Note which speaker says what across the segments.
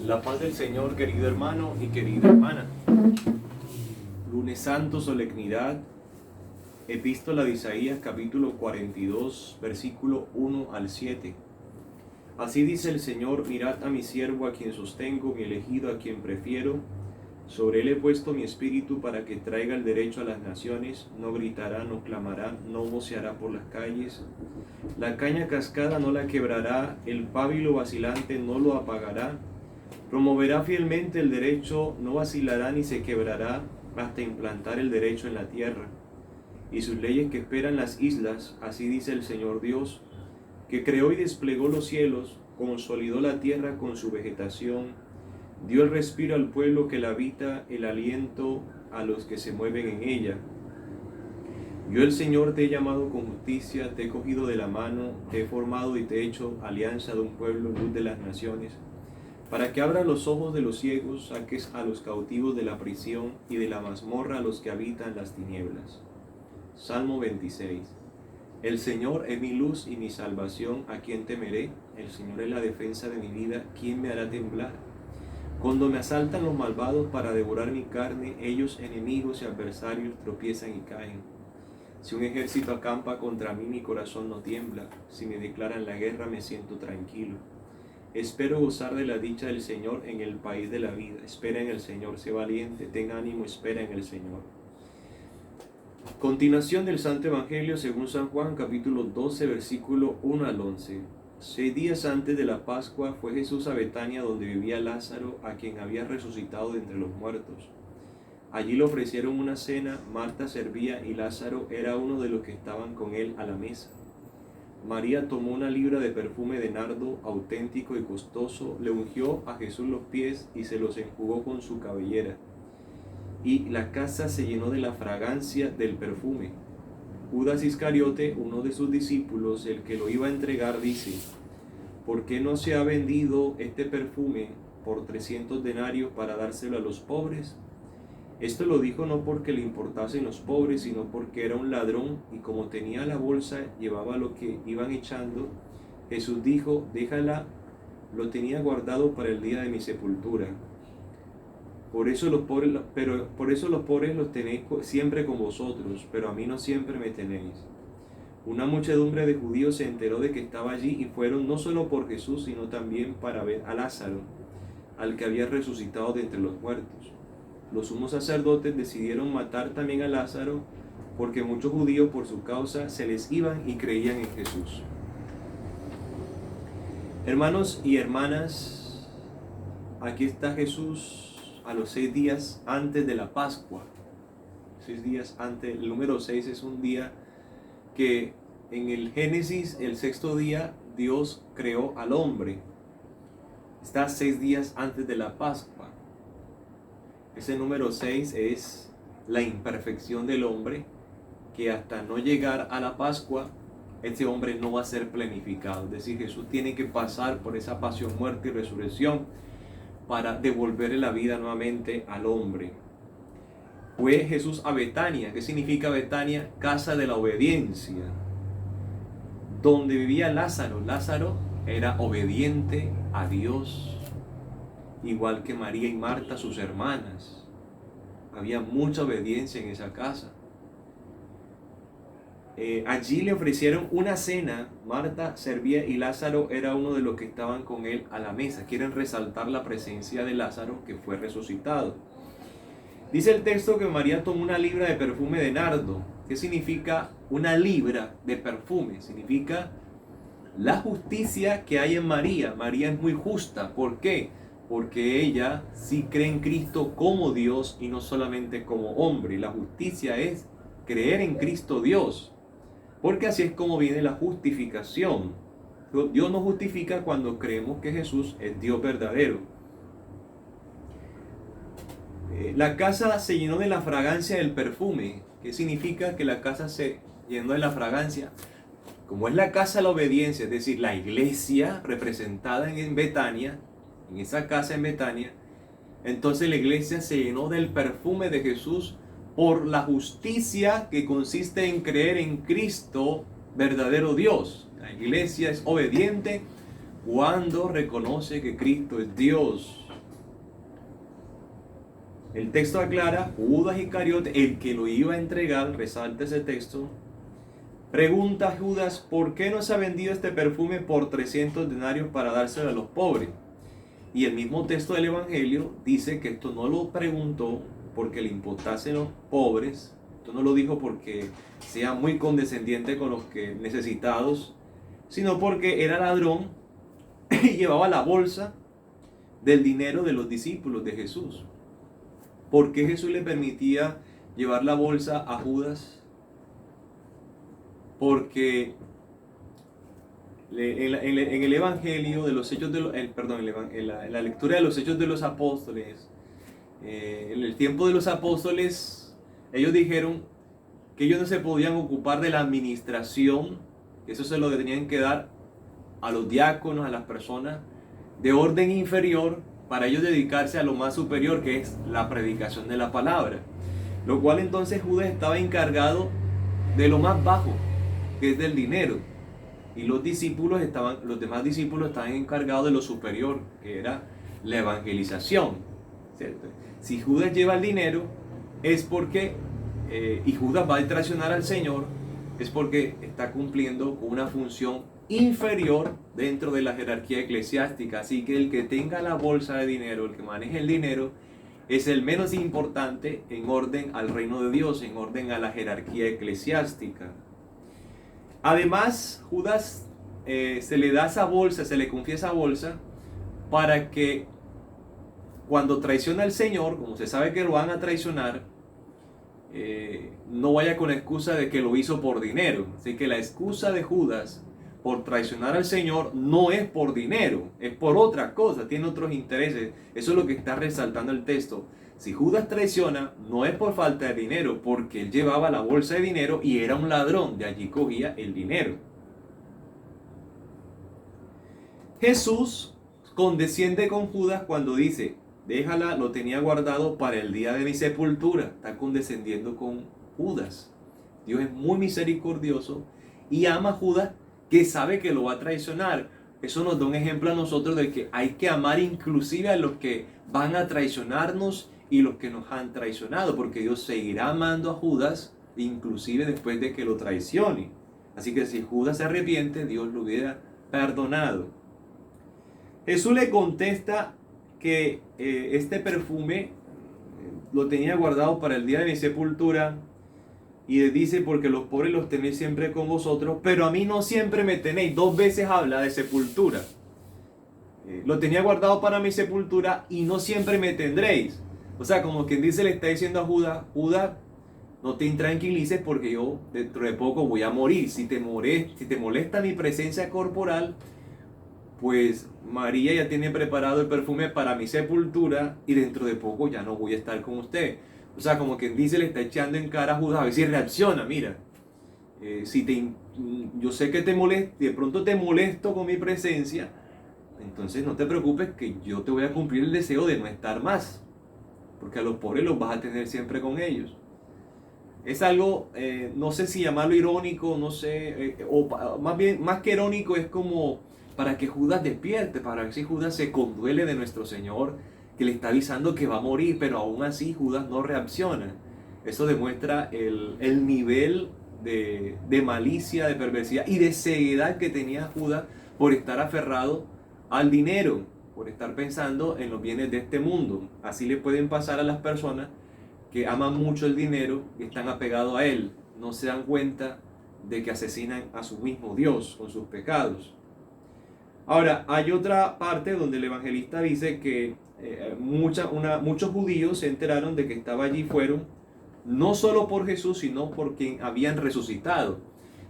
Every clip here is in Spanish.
Speaker 1: La paz del Señor, querido hermano y querida hermana. Lunes Santo, solemnidad, Epístola de Isaías, capítulo 42, versículo 1 al 7. Así dice el Señor: mirad a mi siervo, a quien sostengo, mi elegido, a quien prefiero. Sobre él he puesto mi espíritu para que traiga el derecho a las naciones. No gritará, no clamará, no voceará por las calles. La caña cascada no la quebrará, el pábilo vacilante no lo apagará. Promoverá fielmente el derecho, no vacilará ni se quebrará hasta implantar el derecho en la tierra. Y sus leyes que esperan las islas, así dice el Señor Dios, que creó y desplegó los cielos, consolidó la tierra con su vegetación, dio el respiro al pueblo que la habita, el aliento a los que se mueven en ella. Yo el Señor te he llamado con justicia, te he cogido de la mano, te he formado y te he hecho alianza de un pueblo, luz de las naciones, para que abras los ojos de los ciegos, saques a los cautivos de la prisión y de la mazmorra a los que habitan las tinieblas. Salmo 26. El Señor es mi luz y mi salvación, ¿a quién temeré? El Señor es la defensa de mi vida, ¿quién me hará temblar? Cuando me asaltan los malvados para devorar mi carne, ellos, enemigos y adversarios, tropiezan y caen. Si un ejército acampa contra mí, mi corazón no tiembla. Si me declaran la guerra, me siento tranquilo. Espero gozar de la dicha del Señor en el país de la vida. Espera en el Señor, sé valiente, ten ánimo, espera en el Señor. Continuación del Santo Evangelio según San Juan, capítulo 12, versículo 1 al 11. 6 días antes de la Pascua fue Jesús a Betania, donde vivía Lázaro, a quien había resucitado de entre los muertos. Allí le ofrecieron una cena, Marta servía y Lázaro era uno de los que estaban con él a la mesa. María tomó una libra de perfume de nardo auténtico y costoso, le ungió a Jesús los pies y se los enjugó con su cabellera. Y la casa se llenó de la fragancia del perfume. Judas Iscariote, uno de sus discípulos, el que lo iba a entregar, dice: ¿por qué no se ha vendido este perfume por 300 denarios para dárselo a los pobres? Esto lo dijo no porque le importasen los pobres, sino porque era un ladrón y como tenía la bolsa, llevaba lo que iban echando. Jesús dijo: déjala, lo tenía guardado para el día de mi sepultura. Por eso los pobres los tenéis siempre con vosotros, pero a mí no siempre me tenéis. Una muchedumbre de judíos se enteró de que estaba allí y fueron no solo por Jesús, sino también para ver a Lázaro, al que había resucitado de entre los muertos. Los sumos sacerdotes decidieron matar también a Lázaro, porque muchos judíos por su causa se les iban y creían en Jesús. Hermanos y hermanas, aquí está Jesús a los 6 días antes de la Pascua. 6 días antes, el número 6 es un día que en el Génesis, el sexto día, Dios creó al hombre. Está 6 días antes de la Pascua. Ese número 6 es la imperfección del hombre, que hasta no llegar a la Pascua, ese hombre no va a ser plenificado. Es decir, Jesús tiene que pasar por esa pasión, muerte y resurrección para devolverle la vida nuevamente al hombre. Fue Jesús a Betania. ¿Qué significa Betania? Casa de la obediencia. Donde vivía Lázaro. Lázaro era obediente a Dios, igual que María y Marta, sus hermanas. Había mucha obediencia en esa casa. Allí le ofrecieron una cena. Marta servía y Lázaro era uno de los que estaban con él a la mesa. Quieren resaltar la presencia de Lázaro, que fue resucitado. Dice el texto que María tomó una libra de perfume de nardo. ¿Qué significa una libra de perfume? Significa la justicia que hay en María. María es muy justa. ¿Por qué? Porque ella sí cree en Cristo como Dios y no solamente como hombre. La justicia es creer en Cristo Dios. Porque así es como viene la justificación. Dios nos justifica cuando creemos que Jesús es Dios verdadero. La casa se llenó de la fragancia del perfume. ¿Qué significa que la casa se llenó de la fragancia? Como es la casa de la obediencia, es decir, la iglesia representada en Betania, en esa casa en Betania, entonces la iglesia se llenó del perfume de Jesús por la justicia que consiste en creer en Cristo, verdadero Dios. La iglesia es obediente cuando reconoce que Cristo es Dios. El texto aclara, Judas Iscariote, el que lo iba a entregar, resalta ese texto, pregunta a Judas, ¿por qué no se ha vendido este perfume por 300 denarios para dárselo a los pobres? Y el mismo texto del Evangelio dice que esto no lo preguntó porque le importasen los pobres, esto no lo dijo porque sea muy condescendiente con los que necesitados, sino porque era ladrón y llevaba la bolsa del dinero de los discípulos de Jesús. ¿Por qué Jesús le permitía llevar la bolsa a Judas? Porque en el Evangelio de los Hechos de los, en la lectura de los Hechos de los Apóstoles, en el tiempo de los apóstoles, ellos dijeron que ellos no se podían ocupar de la administración, eso se lo tenían que dar a los diáconos, a las personas de orden inferior, para ellos dedicarse a lo más superior, que es la predicación de la palabra. Lo cual entonces Judas estaba encargado de lo más bajo, que es del dinero. Y los demás discípulos estaban encargados de lo superior, que era la evangelización, ¿cierto? Si Judas lleva el dinero, es porque, y Judas va a traicionar al Señor, es porque está cumpliendo con una función inferior dentro de la jerarquía eclesiástica. Así que el que tenga la bolsa de dinero, el que maneje el dinero, es el menos importante en orden al reino de Dios, en orden a la jerarquía eclesiástica. Además, Judas se le da esa bolsa, se le confía esa bolsa para que cuando traiciona al Señor, como se sabe que lo van a traicionar, no vaya con la excusa de que lo hizo por dinero. Así que la excusa de Judas por traicionar al Señor no es por dinero, es por otra cosa, tiene otros intereses. Eso es lo que está resaltando el texto. Si Judas traiciona, no es por falta de dinero, porque él llevaba la bolsa de dinero y era un ladrón, de allí cogía el dinero. Jesús condesciende con Judas cuando dice, déjala, lo tenía guardado para el día de mi sepultura. Está condescendiendo con Judas. Dios es muy misericordioso y ama a Judas, que sabe que lo va a traicionar. Eso nos da un ejemplo a nosotros de que hay que amar inclusive a los que van a traicionarnos y los que nos han traicionado, porque Dios seguirá amando a Judas inclusive después de que lo traicione. Así que si Judas se arrepiente, Dios lo hubiera perdonado. Jesús le contesta que este perfume lo tenía guardado para el día de mi sepultura, y le dice, porque los pobres los tenéis siempre con vosotros, pero a mí no siempre me tenéis. 2 veces habla de sepultura. Lo tenía guardado para mi sepultura y no siempre me tendréis. O sea, como quien dice, le está diciendo a Judas, Judas, no te intranquilices porque yo dentro de poco voy a morir. Si te molesta mi presencia corporal, pues María ya tiene preparado el perfume para mi sepultura y dentro de poco ya no voy a estar con usted. O sea, como quien dice, le está echando en cara a Judas, a ver si reacciona. Mira, yo sé que de pronto te molesto con mi presencia, entonces no te preocupes que yo te voy a cumplir el deseo de no estar más, porque a los pobres los vas a tener siempre con ellos. Es algo, no sé si llamarlo irónico, no sé, o más bien, más que irónico, es como para que Judas despierte, para que si Judas se conduele de nuestro Señor, que le está avisando que va a morir, pero aún así Judas no reacciona. Eso demuestra el nivel de malicia, de perversidad y de ceguedad que tenía Judas por estar aferrado al dinero, por estar pensando en los bienes de este mundo. Así le pueden pasar a las personas que aman mucho el dinero y están apegados a él. No se dan cuenta de que asesinan a su mismo Dios con sus pecados. Ahora, hay otra parte donde el evangelista dice que muchos judíos se enteraron de que estaba allí, fueron no solo por Jesús, sino por quien habían resucitado.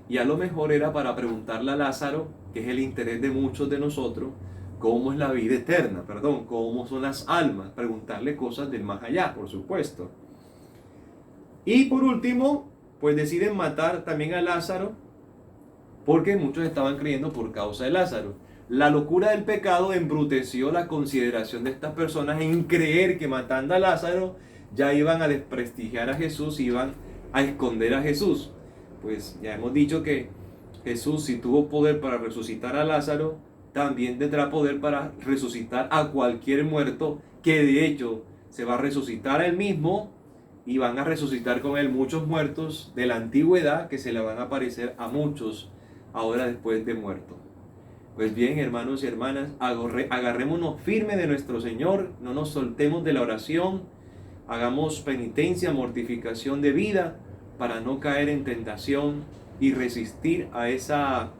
Speaker 1: Y a lo mejor era para preguntarle a Lázaro, que es el interés de muchos de nosotros, cómo es la vida eterna, cómo son las almas, preguntarle cosas del más allá, por supuesto. Y por último, pues deciden matar también a Lázaro, porque muchos estaban creyendo por causa de Lázaro. La locura del pecado embruteció la consideración de estas personas en creer que matando a Lázaro ya iban a desprestigiar a Jesús, iban a esconder a Jesús. Pues ya hemos dicho que Jesús, si tuvo poder para resucitar a Lázaro, también tendrá poder para resucitar a cualquier muerto, que de hecho, se va a resucitar a Él mismo y van a resucitar con Él muchos muertos de la antigüedad que se le van a aparecer a muchos ahora después de muerto. Pues bien, hermanos y hermanas, agarrémonos firme de nuestro Señor, no nos soltemos de la oración, hagamos penitencia, mortificación de vida para no caer en tentación y resistir a esa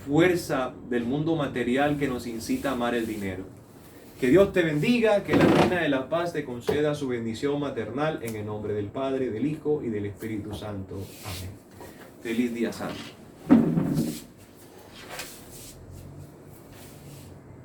Speaker 1: fuerza del mundo material que nos incita a amar el dinero. Que Dios te bendiga, que la reina de la paz te conceda su bendición maternal en el nombre del Padre, del Hijo y del Espíritu Santo. Amén. Feliz día santo.